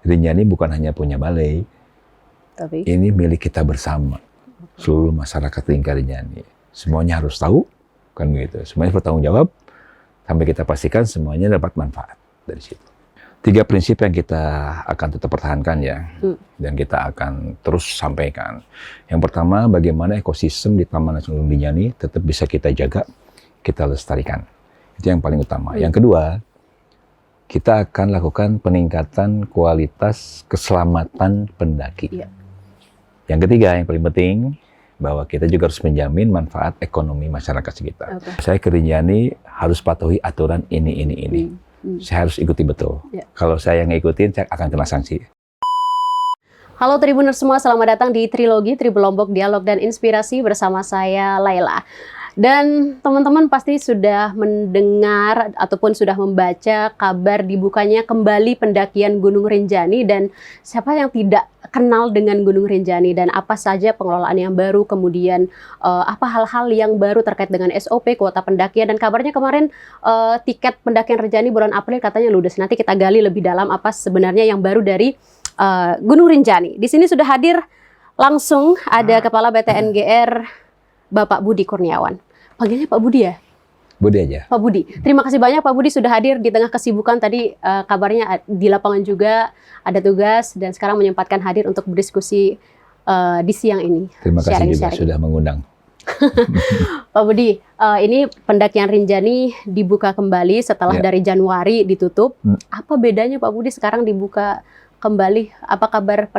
Rinjani bukan hanya punya balai, Tapi ini milik kita bersama, seluruh masyarakat Lingkar Rinjani. Semuanya harus tahu, kan gitu. Semuanya bertanggung jawab, sampai kita pastikan semuanya dapat manfaat dari situ. 3 prinsip yang kita akan tetap pertahankan ya, dan kita akan terus sampaikan. Yang pertama, bagaimana ekosistem di Taman Nasional Gunung Rinjani tetap bisa kita jaga, kita lestarikan. Itu yang paling utama. Yang kedua, kita akan lakukan peningkatan kualitas keselamatan pendaki. Iya. Yang ketiga, yang paling penting, bahwa kita juga harus menjamin manfaat ekonomi masyarakat sekitar. Saya ke Rinjani harus patuhi aturan ini. Saya harus ikuti betul. Kalau saya yang ngikutin, saya akan kena sanksi. Halo Tribuners semua, selamat datang di Trilogi, Tribelombok Dialog dan Inspirasi bersama saya Laila. Dan teman-teman pasti sudah mendengar ataupun sudah membaca kabar dibukanya kembali pendakian Gunung Rinjani, dan siapa yang tidak kenal dengan Gunung Rinjani dan apa saja pengelolaan yang baru, kemudian apa hal-hal yang baru terkait dengan SOP, kuota pendakian, dan kabarnya kemarin tiket pendakian Rinjani bulan April katanya ludes. Nanti kita gali lebih dalam apa sebenarnya yang baru dari Gunung Rinjani. Di sini sudah hadir langsung ada Kepala BTNGR Bapak Budi Kurniawan. Panggilnya Pak Budi ya? Budi aja. Pak Budi. Terima kasih banyak Pak Budi sudah hadir di tengah kesibukan tadi, kabarnya di lapangan juga ada tugas dan sekarang menyempatkan hadir untuk berdiskusi di siang ini. Terima kasih juga sudah mengundang. Pak Budi, ini pendakian Rinjani dibuka kembali setelah dari Januari ditutup. Apa bedanya Pak Budi sekarang dibuka kembali? Apa kabar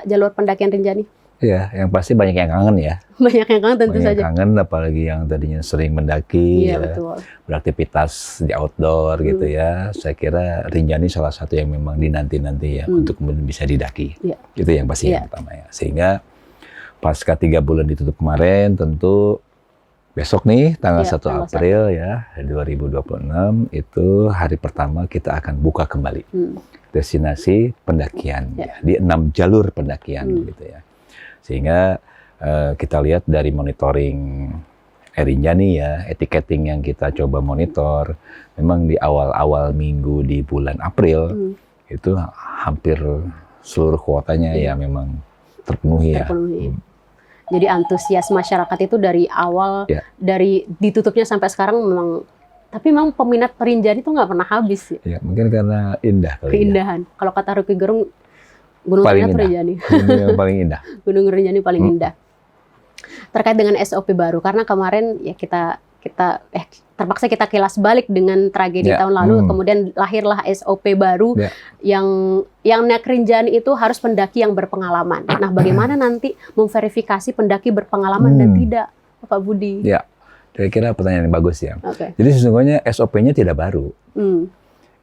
jalur pendakian Rinjani? Ya, yang pasti banyak yang kangen ya. Banyak yang kangen tentu saja. Banyak yang kangen, apalagi yang tadinya sering mendaki, betul. Beraktivitas di outdoor gitu ya. Saya kira Rinjani salah satu yang memang dinanti-nanti ya untuk kemudian bisa didaki. Itu yang pasti yang pertama ya. Sehingga pasca 3 bulan ditutup kemarin, tentu besok nih tanggal 1 April ya 2026 itu hari pertama kita akan buka kembali destinasi pendakian ya, di 6 jalur pendakian gitu ya. Sehingga kita lihat dari monitoring Rinjani ya, etiketing yang kita coba monitor, memang di awal-awal minggu di bulan April itu hampir seluruh kuotanya ya memang terpenuhi. Ya. Jadi antusias masyarakat itu dari awal, dari ditutupnya sampai sekarang memang, tapi memang peminat Rinjani itu nggak pernah habis. Ya, mungkin karena indah kali. Keindahan. Kalau kata Rocky Gerung, Gunung Rinjani. Gunung paling indah. Gunung Rinjani paling indah. Terkait dengan SOP baru, karena kemarin ya terpaksa kita kilas balik dengan tragedi tahun lalu, kemudian lahirlah SOP baru yang naik Rinjani itu harus pendaki yang berpengalaman. Nah, bagaimana nanti memverifikasi pendaki berpengalaman dan tidak, Pak Budi? Ya, saya kira pertanyaan yang bagus ya. Jadi sesungguhnya SOP-nya tidak baru.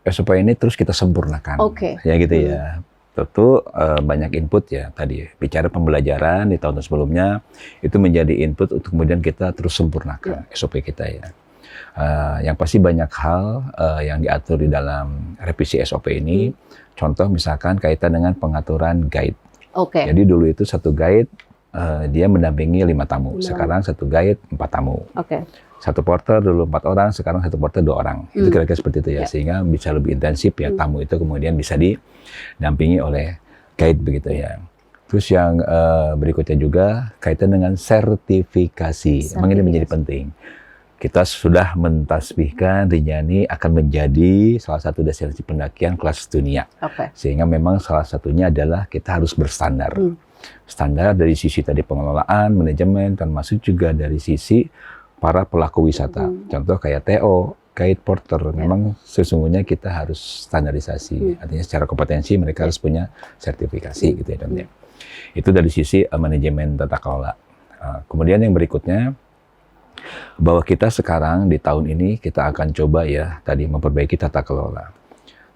SOP ini terus kita sempurnakan. Ya gitu ya. Tentu banyak input ya tadi. Bicara pembelajaran di tahun sebelumnya, itu menjadi input untuk kemudian kita terus sempurnakan SOP kita ya. Yang pasti banyak hal yang diatur di dalam revisi SOP ini. Contoh misalkan kaitan dengan pengaturan guide. Jadi dulu itu satu guide dia mendampingi 5 tamu. Sekarang satu guide 4 tamu. Satu porter dulu 4 orang, sekarang satu porter 2 orang. Itu kira-kira seperti itu ya. Sehingga bisa lebih intensif ya tamu itu kemudian bisa didampingi oleh guide begitu ya. Terus yang berikutnya juga kaitan dengan sertifikasi. Memang ini menjadi penting. Kita sudah mentasbihkan Rinjani akan menjadi salah satu destinasi pendakian kelas dunia. Sehingga memang salah satunya adalah kita harus berstandar. Standar dari sisi tadi pengelolaan, manajemen, termasuk juga dari sisi para pelaku wisata. Contoh kayak TO, guide porter, memang sesungguhnya kita harus standarisasi. Artinya secara kompetensi mereka harus punya sertifikasi gitu ya. Itu dari sisi manajemen tata kelola. Kemudian yang berikutnya, bahwa kita sekarang di tahun ini kita akan coba ya tadi memperbaiki tata kelola.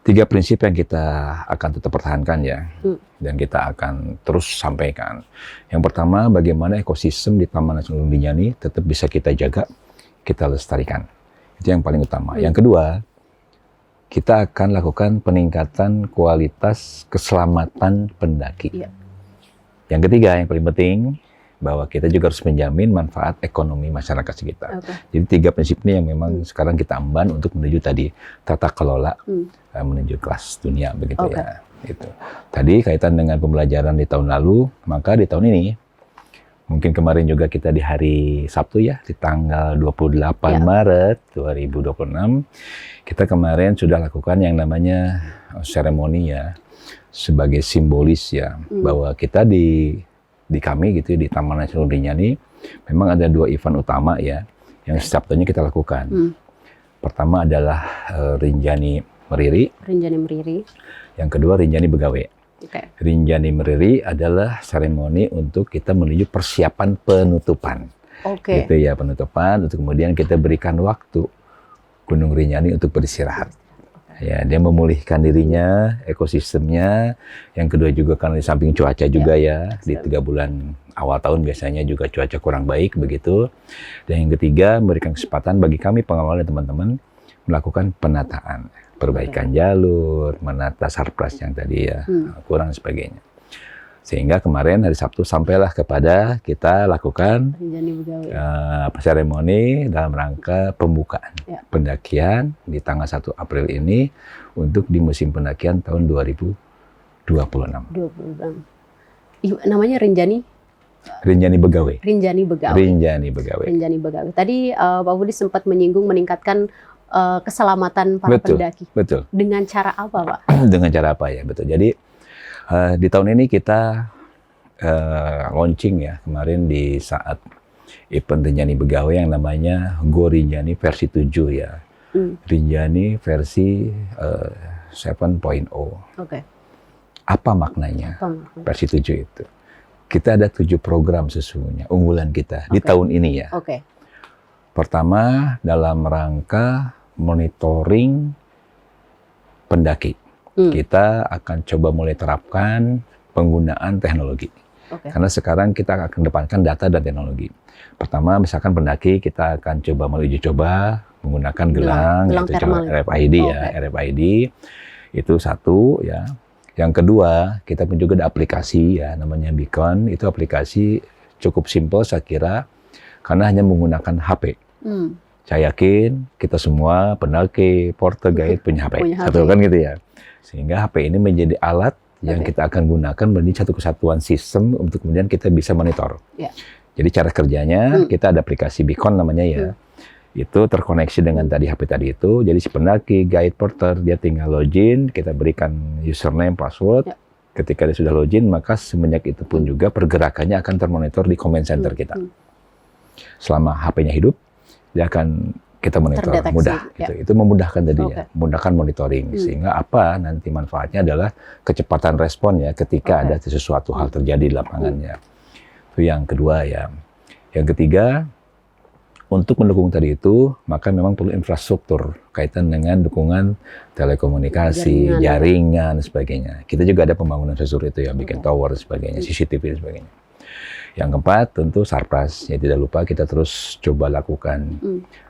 3 prinsip yang kita akan tetap pertahankan ya, dan kita akan terus sampaikan. Yang pertama, bagaimana ekosistem di Taman Nasional Gunung Rinjani tetap bisa kita jaga, kita lestarikan. Itu yang paling utama. Yang kedua, kita akan lakukan peningkatan kualitas keselamatan pendaki. Yang ketiga, yang paling penting, bahwa kita juga harus menjamin manfaat ekonomi masyarakat sekitar. Jadi 3 prinsip ini yang memang sekarang kita emban untuk menuju tadi tata kelola menuju kelas dunia begitu ya. Gitu. Tadi kaitan dengan pembelajaran di tahun lalu, maka di tahun ini, mungkin kemarin juga kita di hari Sabtu ya, di tanggal 28 Maret 2026, kita kemarin sudah lakukan yang namanya seremoni ya, sebagai simbolis ya, bahwa kita di kami gitu di Taman Nasional Rinjani, memang ada 2 event utama ya, yang Sabtunya kita lakukan. Pertama adalah Rinjani Meriri. Rinjani Meriri. Yang kedua Rinjani Begawe. Okay. Rinjani Meriri adalah seremoni untuk kita menuju persiapan penutupan. Oke. Gitu ya, penutupan, untuk kemudian kita berikan waktu Gunung Rinjani untuk beristirahat. Ya, dia memulihkan dirinya, ekosistemnya. Yang kedua juga karena di samping cuaca juga ya, di 3 bulan awal tahun biasanya juga cuaca kurang baik begitu. Dan yang ketiga memberikan kesempatan bagi kami pengawal dan teman-teman melakukan penataan, perbaikan jalur, menata sarpras yang tadi ya kurang sebagainya. Sehingga kemarin hari Sabtu sampailah kepada kita lakukan seremoni dalam rangka pembukaan pendakian di tanggal 1 April ini untuk di musim pendakian tahun 2026. Namanya Rinjani? Rinjani Begawe. Rinjani Begawe. Rinjani Begawe. Rinjani Begawe. Tadi Pak Budi sempat menyinggung meningkatkan keselamatan para pendaki. Betul. Dengan cara apa, Pak? Dengan cara apa ya, betul. Jadi di tahun ini kita launching ya kemarin di saat event Rinjani Begawe yang namanya Go Rinjani versi 7 ya. Rinjani versi 7.0. Oke. Apa maknanya? Versi 7 itu? Kita ada 7 program sesungguhnya unggulan kita di tahun ini ya. Oke. Pertama dalam rangka monitoring pendaki. Kita akan coba mulai terapkan penggunaan teknologi. Karena sekarang kita akan kedepankan data dan teknologi. Pertama, misalkan pendaki kita akan coba menuju coba menggunakan gelang itu RFID ya, RFID itu satu ya. Yang kedua, kita pun juga ada aplikasi ya, namanya Beacon. Itu aplikasi cukup simpel saya kira, karena hanya menggunakan HP. Saya yakin kita semua pendaki, porter, guide punya HP. Satu kan gitu ya. Sehingga HP ini menjadi alat yang kita akan gunakan menjadi satu kesatuan sistem untuk kemudian kita bisa monitor. Jadi cara kerjanya kita ada aplikasi Beacon namanya ya. Itu terkoneksi dengan tadi HP tadi itu. Jadi si pendaki, guide, porter dia tinggal login, kita berikan username, password. Ketika dia sudah login, maka semenjak itu pun juga pergerakannya akan termonitor di command center kita. Selama HP-nya hidup, dia akan kita monitor mudah gitu. Itu memudahkan tadi ya, memudahkan monitoring sehingga apa nanti manfaatnya adalah kecepatan respon ya ketika ada sesuatu hal terjadi di lapangannya. Itu yang kedua ya. Yang ketiga, untuk mendukung tadi itu maka memang perlu infrastruktur kaitan dengan dukungan telekomunikasi, jaringan dan sebagainya. Kita juga ada pembangunan infrastruktur itu ya, bikin tower dan sebagainya, CCTV dan sebagainya. Yang keempat tentu sarpras, ya tidak lupa kita terus coba lakukan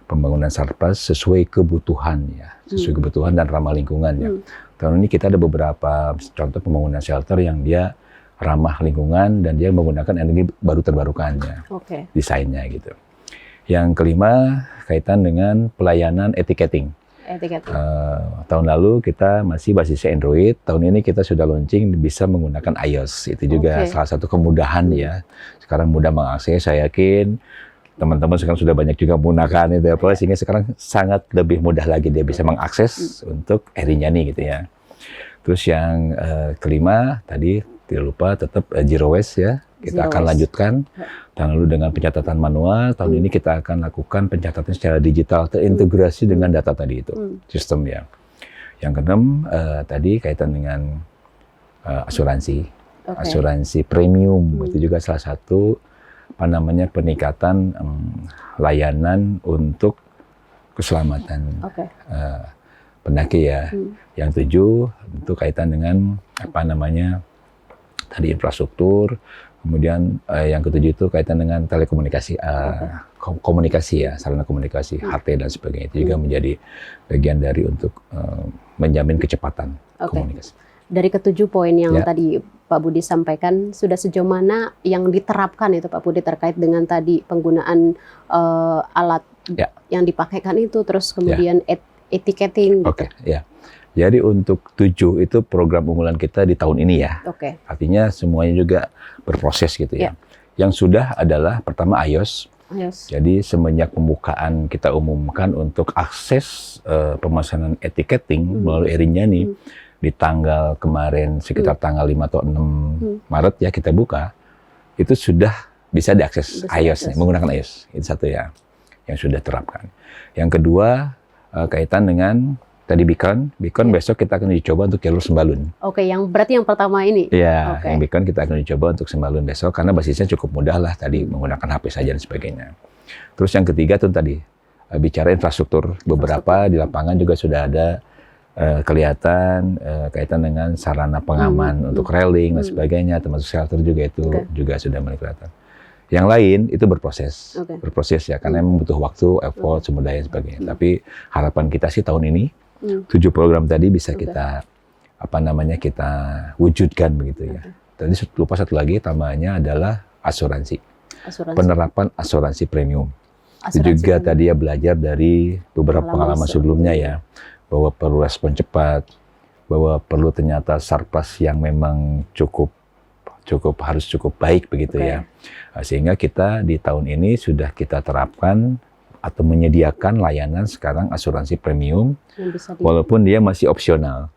pembangunan sarpras sesuai kebutuhan ya, sesuai kebutuhan dan ramah lingkungan ya. Tahun ini kita ada beberapa contoh pembangunan shelter yang dia ramah lingkungan dan dia menggunakan energi baru terbarukan ya, desainnya gitu. Yang kelima kaitan dengan pelayanan etiketing. Tahun lalu kita masih basisnya Android, tahun ini kita sudah launching bisa menggunakan iOS. Itu juga salah satu kemudahan ya. Sekarang mudah mengakses, saya yakin teman-teman sekarang sudah banyak juga menggunakan itu apa, sehingga sekarang sangat lebih mudah lagi dia bisa mengakses untuk Rinjani gitu ya. Terus yang kelima tadi tidak lupa tetap zero waste ya. Kita akan lanjutkan. Tahun lalu dengan pencatatan manual, tahun ini kita akan lakukan pencatatan secara digital terintegrasi dengan data tadi itu, sistem ya. Yang keenam tadi kaitan dengan asuransi, asuransi premium itu juga salah satu apa namanya peningkatan layanan untuk keselamatan pendaki ya. Yang 7 itu kaitan dengan apa namanya tadi infrastruktur. Kemudian yang ke-7 itu kaitan dengan telekomunikasi, komunikasi ya, sarana komunikasi, HT dan sebagainya. Itu juga menjadi bagian dari untuk menjamin kecepatan komunikasi. Dari ke-7 poin yang tadi Pak Budi sampaikan, sudah sejauh mana yang diterapkan itu Pak Budi terkait dengan tadi penggunaan alat yang dipakaikan itu, terus kemudian etiketing gitu. Jadi untuk 7 itu program unggulan kita di tahun ini ya. Artinya semuanya juga berproses gitu ya. Yang sudah adalah pertama iOS. Jadi semenjak pembukaan kita umumkan untuk akses pemesanan etiketing melalui Rinjani di tanggal kemarin sekitar tanggal 5 atau 6 Maret ya kita buka, itu sudah bisa diakses iOS, menggunakan iOS. Itu satu ya yang sudah terapkan. Yang kedua kaitan dengan tadi Beacon besok kita akan dicoba untuk jalur Sembalun. Yang berarti yang pertama ini? Iya, yang Beacon kita akan dicoba untuk Sembalun besok, karena basisnya cukup mudah lah tadi, menggunakan HP saja dan sebagainya. Terus yang ketiga tuh tadi, bicara infrastruktur. Beberapa di lapangan juga sudah ada kelihatan kaitan dengan sarana pengaman untuk railing dan sebagainya, termasuk shelter juga itu juga sudah mulai kelihatan. Yang lain itu berproses ya, karena memang butuh waktu, effort, sumber daya dan sebagainya. Tapi harapan kita sih tahun ini 7 program tadi bisa kita kita wujudkan begitu ya. Tadi lupa satu lagi tambahannya adalah asuransi. Penerapan asuransi premium. Itu juga tadi ya belajar dari beberapa pengalaman sebelumnya ya, bahwa perlu respon cepat, bahwa perlu ternyata surplus yang memang harus cukup baik begitu ya. Sehingga kita di tahun ini sudah kita terapkan atau menyediakan layanan sekarang asuransi premium, walaupun dia masih opsional.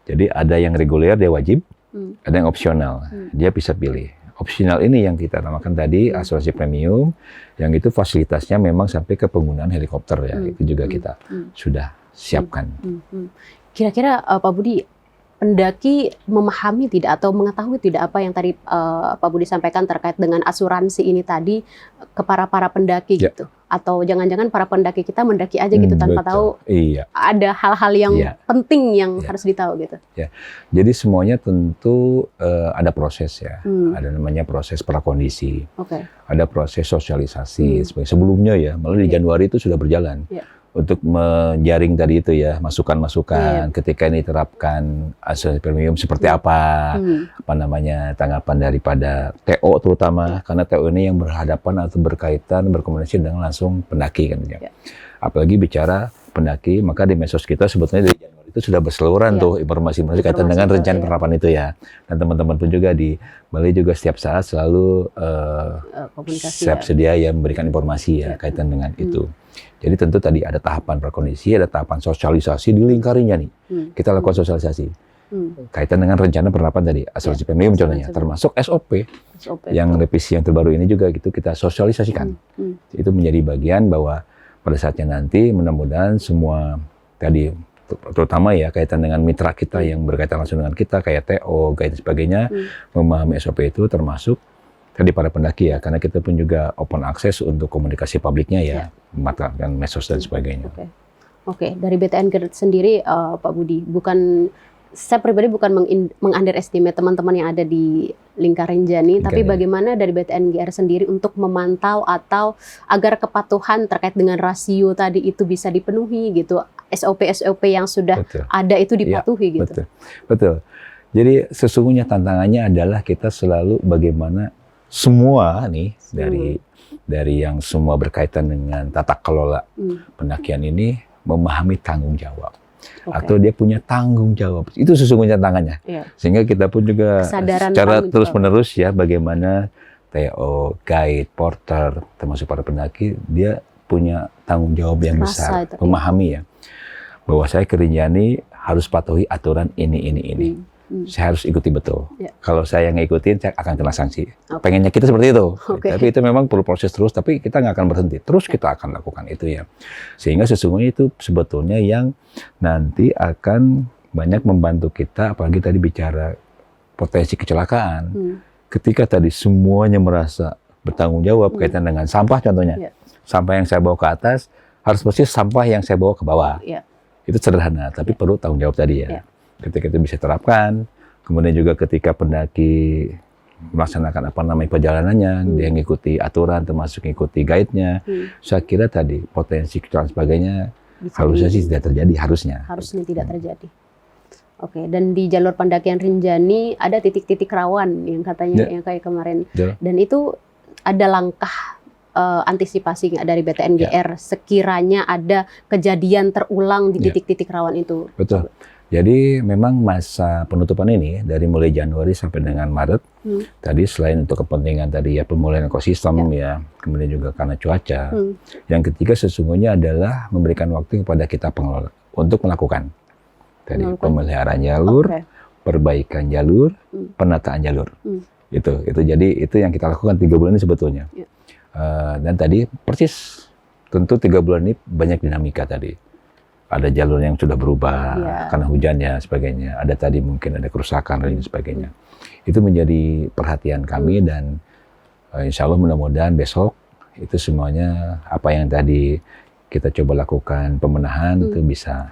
Jadi ada yang reguler, dia wajib, ada yang opsional, dia bisa pilih. Opsional ini yang kita namakan tadi asuransi premium, yang itu fasilitasnya memang sampai ke penggunaan helikopter ya, itu juga kita sudah siapkan. Kira-kira Pak Budi, pendaki memahami tidak atau mengetahui tidak apa yang tadi Pak Budi sampaikan terkait dengan asuransi ini tadi ke para pendaki gitu? Atau jangan-jangan para pendaki kita mendaki aja gitu tanpa tahu ada hal-hal yang penting yang harus ditahu gitu? Jadi semuanya tentu ada proses ya, ada namanya proses prakondisi, ada proses sosialisasi. Sebelumnya ya, malah di Januari itu sudah berjalan. Untuk menjaring tadi itu ya, masukan-masukan ketika ini terapkan asuransi premium seperti apa tanggapan daripada TO terutama, karena TO ini yang berhadapan atau berkaitan berkomunikasi dengan langsung pendaki kan ya. Apalagi bicara pendaki, maka di medsos kita sebetulnya dari Januari itu sudah berseluruhan tuh informasi-informasi kaitan dengan rencana penerapan itu ya. Dan teman-teman pun juga di Bali juga setiap saat selalu siap sedia ya memberikan informasi ya kaitan dengan itu. Jadi tentu tadi ada tahapan prakondisi, ada tahapan sosialisasi di lingkarannya nih. Kita lakukan sosialisasi kaitan dengan rencana penerapan tadi asuransi premium contohnya, termasuk SOP yang revisi yang terbaru ini juga gitu kita sosialisasikan. Itu menjadi bagian bahwa pada saatnya nanti mudah-mudahan semua tadi terutama ya kaitan dengan mitra kita yang berkaitan langsung dengan kita kayak TO, guide sebagainya, memahami SOP itu termasuk tadi para pendaki ya, karena kita pun juga open access untuk komunikasi publiknya ya, memanfaatkan medsos dan sebagainya. Dari BTN sendiri Pak Budi, saya pribadi bukan meng-underestimate teman-teman yang ada di lingkaran Rinjani, tapi bagaimana dari BTN GR sendiri untuk memantau atau agar kepatuhan terkait dengan rasio tadi itu bisa dipenuhi gitu, SOP yang sudah ada itu dipatuhi gitu. Betul. Jadi sesungguhnya tantangannya adalah kita selalu bagaimana semua nih dari yang semua berkaitan dengan tata kelola pendakian ini memahami tanggung jawab. Atau dia punya tanggung jawab. Itu sesungguhnya tantangannya. Sehingga kita pun juga secara terus-menerus ya bagaimana TO, guide, porter, termasuk para pendaki, dia punya tanggung jawab yang besar. Memahami ya, bahwa saya ke Rinjani harus patuhi aturan ini. Saya harus ikuti betul. Kalau saya ngikutin, saya akan kena sanksi. Pengennya kita seperti itu. Tapi itu memang perlu proses terus, tapi kita nggak akan berhenti. Terus kita akan lakukan itu ya. Sehingga sesungguhnya itu sebetulnya yang nanti akan banyak membantu kita, apalagi tadi bicara potensi kecelakaan. Ketika tadi semuanya merasa bertanggung jawab kaitan dengan sampah contohnya. Sampah yang saya bawa ke atas, harus persis sampah yang saya bawa ke bawah. Itu sederhana, tapi perlu tanggung jawab tadi ya. Ketika itu bisa terapkan, kemudian juga ketika pendaki melaksanakan perjalanannya, dia mengikuti aturan, termasuk mengikuti guide-nya, saya kira tadi potensi kecelakaan sebagainya harusnya sih tidak terjadi, harusnya tidak terjadi. Dan di jalur pendakian Rinjani ada titik-titik rawan yang katanya yang kayak kemarin, dan itu ada langkah antisipasi nggak dari BTNGR sekiranya ada kejadian terulang di titik-titik rawan itu? Betul. Jadi memang masa penutupan ini dari mulai Januari sampai dengan Maret, tadi selain untuk kepentingan tadi ya pemulihan ekosistem ya, kemudian juga karena cuaca. Yang ketiga sesungguhnya adalah memberikan waktu kepada kita pengelola untuk melakukan tadi pemeliharaan jalur, perbaikan jalur, penataan jalur. Itu jadi itu yang kita lakukan 3 bulan ini sebetulnya. Dan tadi persis tentu 3 bulan ini banyak dinamika tadi. Ada jalur yang sudah berubah karena hujannya sebagainya. Ada tadi mungkin ada kerusakan dan sebagainya. Itu menjadi perhatian kami dan insya Allah mudah-mudahan besok itu semuanya apa yang tadi kita coba lakukan pemenahan itu bisa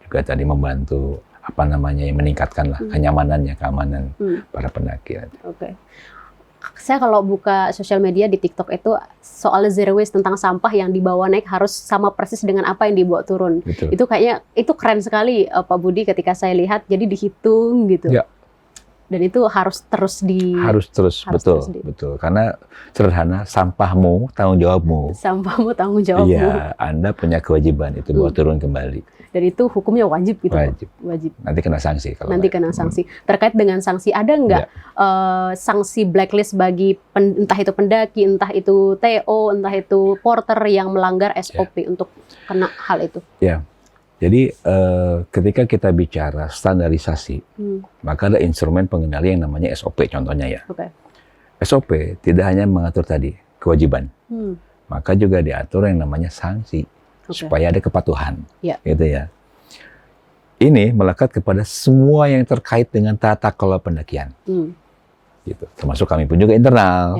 juga tadi membantu apa namanya meningkatkan lah kenyamanannya, keamanan para pendaki. Oke. Saya kalau buka sosial media di TikTok itu soal zero waste tentang sampah yang dibawa naik harus sama persis dengan apa yang dibawa turun. Betul. Itu kayaknya itu keren sekali Pak Budi ketika saya lihat. Jadi dihitung gitu. Ya. Dan itu harus terus betul. Karena sederhana, sampahmu tanggung jawabmu. Sampahmu tanggung jawabmu. Iya, Anda punya kewajiban itu bawa turun kembali. Dan itu hukumnya wajib gitu. Wajib. Nanti kena sanksi. Kena sanksi. Terkait dengan sanksi, ada nggak sanksi blacklist bagi entah itu pendaki, entah itu TO, entah itu porter yang melanggar SOP untuk kena hal itu? Ya. Jadi ketika kita bicara standarisasi, maka ada instrumen pengendali yang namanya SOP contohnya ya. SOP tidak hanya mengatur tadi kewajiban, maka juga diatur yang namanya sanksi supaya ada kepatuhan, gitu ya. Ini melekat kepada semua yang terkait dengan tata kelola pendakian, gitu. Termasuk kami pun juga internal,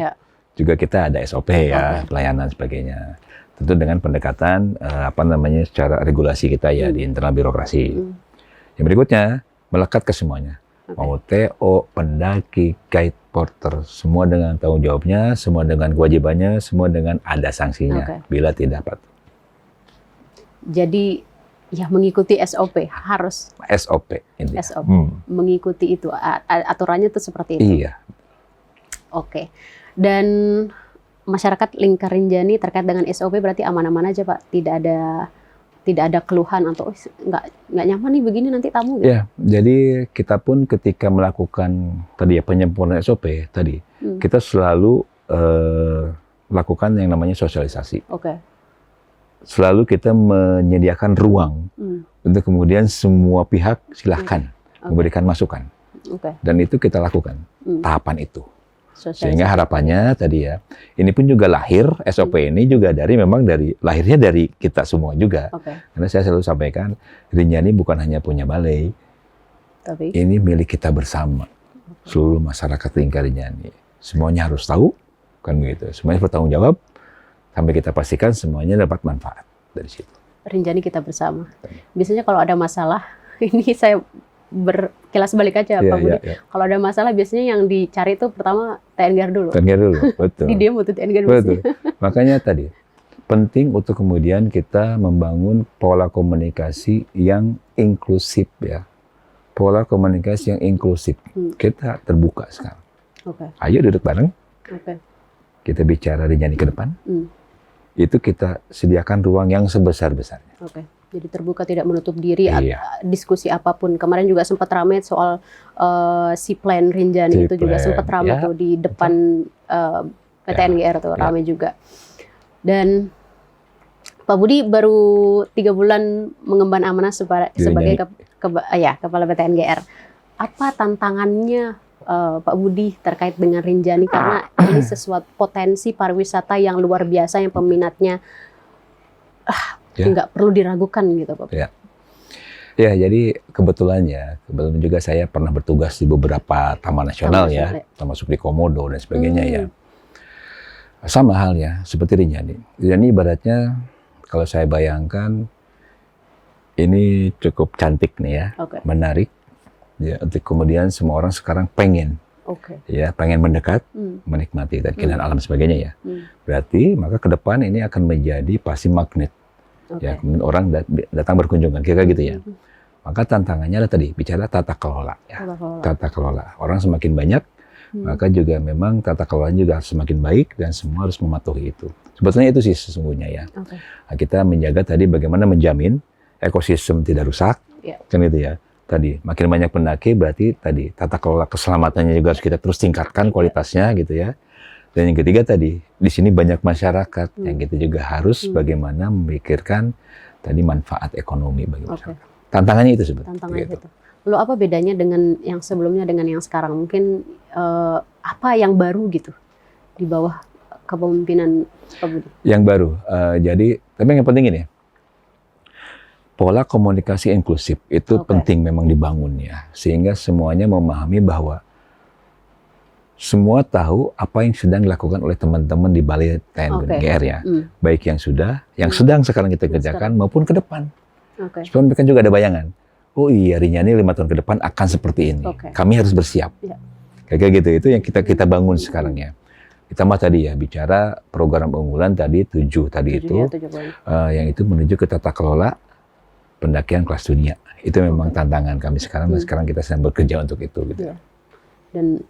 juga kita ada SOP ya, pelayanan sebagainya. Tentu dengan pendekatan secara regulasi kita ya di internal birokrasi. Yang berikutnya melekat ke semuanya, mau TO, pendaki, guide, porter, semua dengan tanggung jawabnya, semua dengan kewajibannya, semua dengan ada sanksinya bila tidak patuh. Jadi ya mengikuti SOP harus. SOP. Mengikuti itu aturannya tuh seperti itu. Iya. Oke. Dan masyarakat Lingkar Rinjani terkait dengan SOP berarti aman-aman aja Pak, tidak ada keluhan atau nggak nyaman nih begini nanti tamu. Gitu. Ya, jadi kita pun ketika melakukan tadi ya penyempurnaan SOP tadi, kita selalu melakukan yang namanya sosialisasi. Selalu kita menyediakan ruang untuk kemudian semua pihak silahkan memberikan masukan. Dan itu kita lakukan tahapan itu. Sehingga harapannya tadi ya, ini pun juga lahir SOP ini juga lahirnya dari kita semua juga. Karena saya selalu sampaikan, Rinjani bukan hanya punya balai, tapi ini milik kita bersama, seluruh masyarakat Lingkar Rinjani. Semuanya harus tahu, kan begitu. Semuanya bertanggung jawab, sampai kita pastikan semuanya dapat manfaat dari situ. Rinjani kita bersama. Biasanya kalau ada masalah, ini saya berkilas balik aja Pak Budi. Kalau ada masalah biasanya yang dicari itu pertama TNGR dulu. Betul. Di dia butuh TNGR betul. Makanya tadi penting untuk kemudian kita membangun pola komunikasi yang inklusif ya. Pola komunikasi yang inklusif. Kita terbuka sekarang. Ayo duduk bareng. Kita bicara Rinjani ke depan. Itu kita sediakan ruang yang sebesar-besarnya. Jadi terbuka, tidak menutup diri, diskusi apapun. Kemarin juga sempat ramai soal Sea-Plan Rinjani, itu juga sempat ramai tuh di depan PTNGR tuh ramai juga. Dan Pak Budi baru 3 bulan mengemban amanah sebagai Kepala PTNGR. Apa tantangannya Pak Budi terkait dengan Rinjani? Karena ini sesuatu potensi pariwisata yang luar biasa yang peminatnya nggak perlu diragukan gitu Pak. Ya, jadi kebetulan juga saya pernah bertugas di beberapa taman nasional termasuk di Komodo dan sebagainya ya. Sama halnya seperti Rinjani. Rinjani ibaratnya kalau saya bayangkan ini cukup cantik nih ya, menarik. Ya, untuk kemudian semua orang sekarang pengen mendekat, menikmati dan keindahan alam sebagainya ya. Berarti maka ke depan ini akan menjadi pasti magnet. Ya, kemudian orang datang berkunjungan, kira-kira gitu ya. Maka tantangannya adalah tadi bicara tata kelola. Ya. Tata kelola. Orang semakin banyak, maka juga memang tata kelolanya juga semakin baik dan semua harus mematuhi itu. Sebetulnya itu sih sesungguhnya ya. Nah, kita menjaga tadi bagaimana menjamin ekosistem tidak rusak, kan itu ya. Tadi makin banyak pendaki berarti tadi tata kelola keselamatannya juga harus kita terus tingkatkan kualitasnya gitu ya. Dan yang ketiga tadi di sini banyak masyarakat yang kita juga harus bagaimana memikirkan tadi manfaat ekonomi bagi masyarakat. Tantangannya itu sebetulnya. Tantangannya gitu. Lalu apa bedanya dengan yang sebelumnya dengan yang sekarang? Mungkin apa yang baru gitu di bawah kepemimpinan Pak Budi? Yang baru, jadi tapi yang penting ini, pola komunikasi inklusif itu penting memang dibangun ya, sehingga semuanya memahami bahwa semua tahu apa yang sedang dilakukan oleh teman-teman di Balai TNI GR ya, baik yang sudah, yang sedang sekarang kita kerjakan maupun ke depan. Supaya mereka juga ada bayangan. Oh iya, Rinjani 5 tahun ke depan akan seperti ini. Kami harus bersiap. Kayak gitu, itu yang kita bangun sekarang ya. Ditambah tadi ya, bicara program unggulan tadi 7 tadi itu, yang itu menuju ke tata kelola pendakian kelas dunia. Itu memang tantangan kami sekarang, dan sekarang kita sedang bekerja untuk itu. Gitu. Dan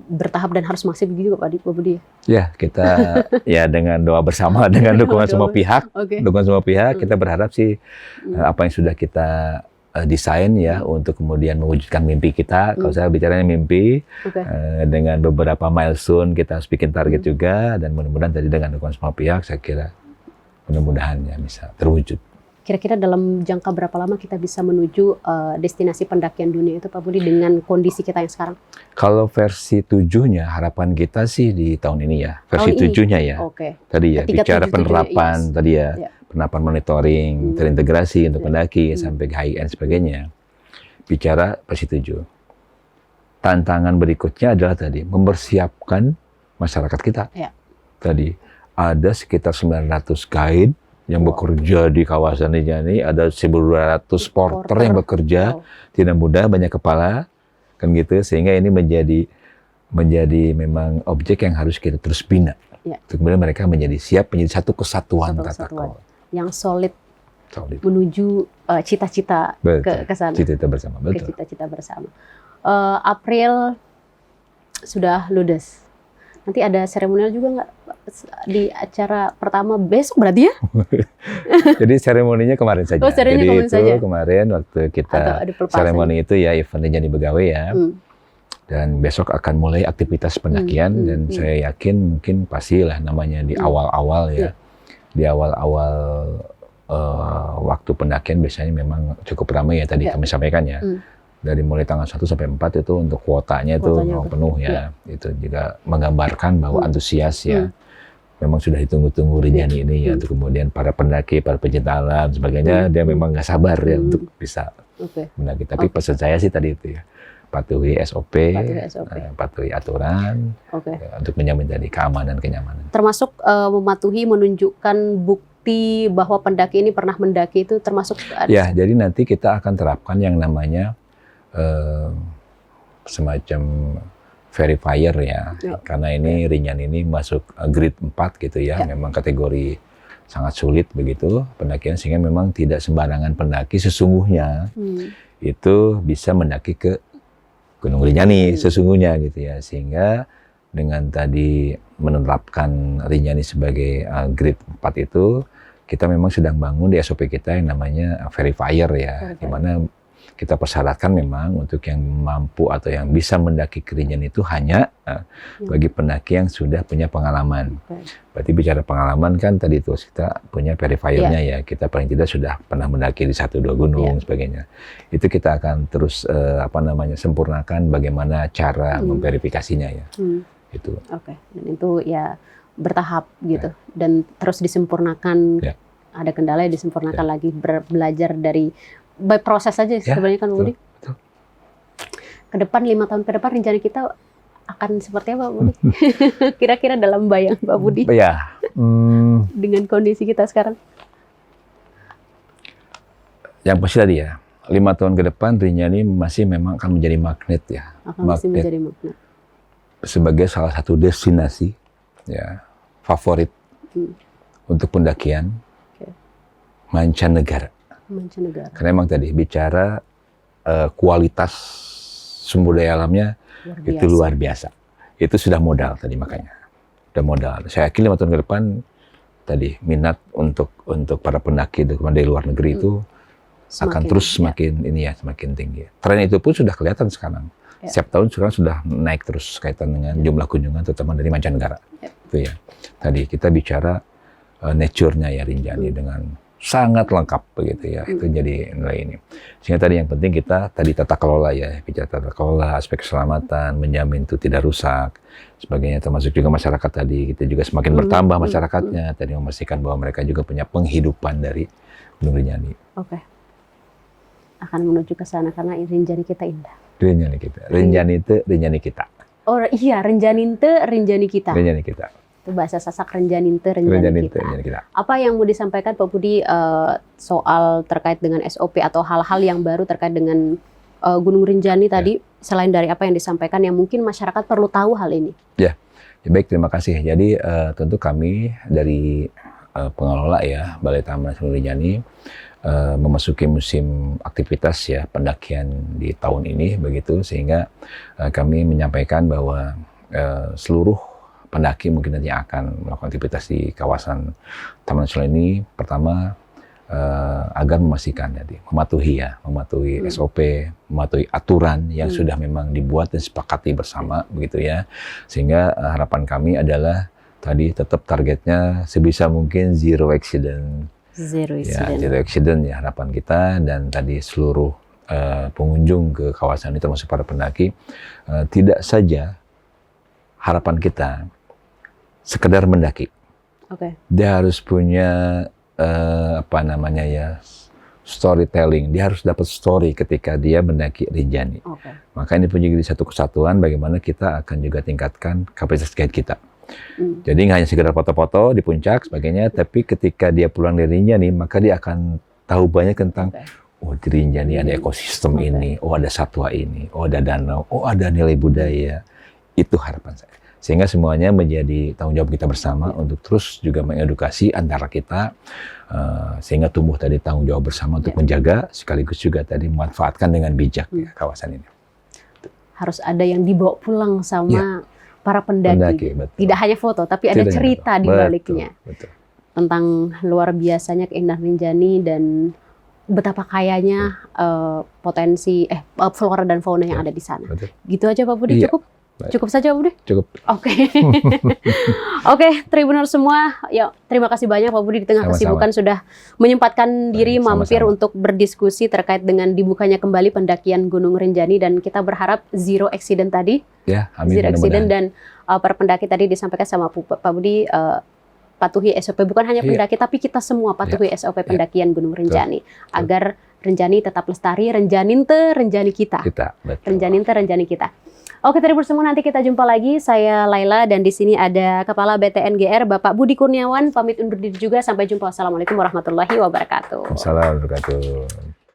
bertahap dan harus masif begitu Pak Budi? Ya, kita ya dengan doa bersama, dengan dukungan semua pihak, dukungan semua pihak, kita berharap sih apa yang sudah kita desain ya untuk kemudian mewujudkan mimpi kita. Kalau saya bicaranya mimpi, dengan beberapa milestone kita harus bikin target juga, dan mudah-mudahan tadi dengan dukungan semua pihak, saya kira mudah-mudahan ya bisa terwujud. Kira-kira dalam jangka berapa lama kita bisa menuju destinasi pendakian dunia itu Pak Budi dengan kondisi kita yang sekarang? Kalau versi 7-nya harapan kita sih di tahun ini ya, versi 7-nya ya. Tadi ya bicara penerapan tadi ya, penerapan monitoring, terintegrasi untuk pendaki sampai ke high end sebagainya. Bicara versi 7. Tantangan berikutnya adalah tadi mempersiapkan masyarakat kita. Tadi ada sekitar 900 guide yang bekerja di kawasan Rinjani, ada 1.200 porter yang bekerja, tidak mudah, banyak kepala, kan gitu, sehingga ini menjadi memang objek yang harus kita terus bina. Untuk kemudian mereka menjadi siap, menjadi satu kesatuan tata kelola. Yang solid. Menuju cita-cita ke sana. Cita-cita bersama, betul. Cita-cita bersama. April sudah ludes. Nanti ada seremonial juga nggak di acara pertama besok berarti ya? Jadi seremoninya kemarin saja. Jadi itu kemarin waktu kita seremoni itu ya event Rinjani Begawe ya. Dan besok akan mulai aktivitas pendakian dan saya yakin mungkin pastilah namanya di awal-awal ya. Di awal-awal waktu pendakian biasanya memang cukup ramai ya tadi kami sampaikan ya. Dari mulai tanggal 1 sampai 4 itu untuk kuotanya itu penuh ya. Itu juga menggambarkan bahwa antusias ya. Memang sudah ditunggu-tunggu Rinjani ini ya, untuk kemudian para pendaki, para pecinta alam sebagainya, dia memang nggak sabar ya untuk bisa mendaki. Tapi pesan saya sih tadi itu ya, patuhi SOP, patuhi aturan, ya, untuk menjamin tadi keamanan, kenyamanan. Termasuk mematuhi, menunjukkan bukti bahwa pendaki ini pernah mendaki itu termasuk. Ya, jadi nanti kita akan terapkan yang namanya semacam verifier ya, karena ini Rinjani ini masuk grade 4 gitu ya, memang kategori sangat sulit begitu pendakian, sehingga memang tidak sembarangan pendaki sesungguhnya itu bisa mendaki ke Gunung Rinjani sesungguhnya gitu ya, sehingga dengan tadi menetapkan Rinjani sebagai grade 4 itu, kita memang sedang bangun di SOP kita yang namanya verifier ya, di mana kita persyaratkan memang untuk yang mampu atau yang bisa mendaki ke Rinjani itu hanya bagi pendaki yang sudah punya pengalaman. Berarti bicara pengalaman kan tadi itu kita punya verifiernya ya, kita paling tidak sudah pernah mendaki di 1-2 gunung sebagainya. Itu kita akan terus sempurnakan bagaimana cara memverifikasinya ya. Itu. Dan itu ya bertahap gitu dan terus disempurnakan. Ada kendala yang disempurnakan lagi, belajar dari by proses saja sebenarnya kan Budi. Ke depan 5 tahun ke depan Rinjani kita akan seperti apa Budi? Kira-kira dalam bayang Pak Budi? Ya. Dengan kondisi kita sekarang. Yang pasti tadi ya, 5 tahun ke depan Rinjani masih memang akan menjadi magnet ya. Masih menjadi magnet. Sebagai salah satu destinasi ya favorit untuk pendakian mancanegara. Karena memang tadi bicara kualitas sumber daya alamnya itu luar biasa. Itu sudah modal tadi makanya. Sudah modal. Saya yakin 5 tahun ke depan tadi minat untuk para pendaki dari luar negeri itu akan terus semakin tinggi. Tren itu pun sudah kelihatan sekarang. Setiap tahun sekarang sudah naik terus kaitan dengan jumlah kunjungan terutama dari mancanegara. Itu ya. Tadi kita bicara nature-nya ya Rinjani dengan sangat lengkap begitu ya. Itu jadi nilai ini. Sehingga tadi yang penting kita tadi tata kelola ya, bicara tata kelola, aspek keselamatan, menjamin itu tidak rusak, sebagainya, termasuk juga masyarakat tadi kita juga semakin bertambah masyarakatnya, tadi memastikan bahwa mereka juga punya penghidupan dari Gunung Rinjani. Oke. Akan menuju ke sana karena Rinjani kita indah. Rinjani kita. Rinjani itu Rinjani kita. Oh iya, Rinjani itu Rinjani kita. Rinjani kita. Itu bahasa Sasak Rinjani itu Rinjani kita. Apa yang mau disampaikan Pak Budi soal terkait dengan SOP atau hal-hal yang baru terkait dengan Gunung Rinjani tadi, selain dari apa yang disampaikan yang mungkin masyarakat perlu tahu hal ini? Ya baik, terima kasih. Jadi tentu kami dari pengelola ya Balai Taman Nasional Rinjani memasuki musim aktivitas ya pendakian di tahun ini begitu, sehingga kami menyampaikan bahwa seluruh pendaki mungkin nanti akan melakukan aktivitas di kawasan Taman Nasional ini pertama agar memastikan jadi mematuhi SOP, mematuhi aturan yang sudah memang dibuat dan sepakati bersama begitu ya, sehingga harapan kami adalah tadi tetap targetnya sebisa mungkin zero accident. Zero accident ya harapan kita, dan tadi seluruh pengunjung ke kawasan ini termasuk para pendaki tidak saja harapan kita sekedar mendaki. Dia harus punya storytelling. Dia harus dapat story ketika dia mendaki Rinjani. Maka ini pun jadi satu kesatuan bagaimana kita akan juga tingkatkan kapasitas guide kita. Jadi nggak hanya sekedar foto-foto di puncak sebagainya, tapi ketika dia pulang dari Rinjani maka dia akan tahu banyak tentang oh di Rinjani ada ekosistem ini, oh ada satwa ini, oh ada danau, oh ada nilai budaya. Itu harapan saya. Sehingga semuanya menjadi tanggung jawab kita bersama untuk terus juga mengedukasi antara kita, sehingga tumbuh tadi tanggung jawab bersama untuk menjaga sekaligus juga tadi memanfaatkan dengan bijak kawasan ini. Harus ada yang dibawa pulang sama para pendaki. Tidak hanya foto, tapi ada cerita di baliknya. Tentang luar biasanya keindahan Rinjani dan betapa kayanya potensi flora dan fauna yang ada di sana. Gitu aja Pak Budi, cukup? Cukup saja Pak Budi? Cukup. Oke, Tribuners semua, ya terima kasih banyak Pak Budi di tengah kesibukan sudah menyempatkan diri mampir untuk berdiskusi terkait dengan dibukanya kembali pendakian Gunung Rinjani, dan kita berharap zero accident tadi. Amin, zero accident, dan para pendaki tadi disampaikan sama Pak Budi patuhi SOP, bukan hanya pendaki tapi kita semua patuhi SOP pendakian Gunung Rinjani agar Rinjani tetap lestari. Rinjani kita. Rinjani kita. Oke, Tribuners semua, nanti kita jumpa lagi. Saya Laila dan di sini ada Kepala BTNGR Bapak Budi Kurniawan, pamit undur diri juga. Sampai jumpa. Wassalamualaikum warahmatullahi wabarakatuh. Waalaikumsalam warahmatullahi wabarakatuh.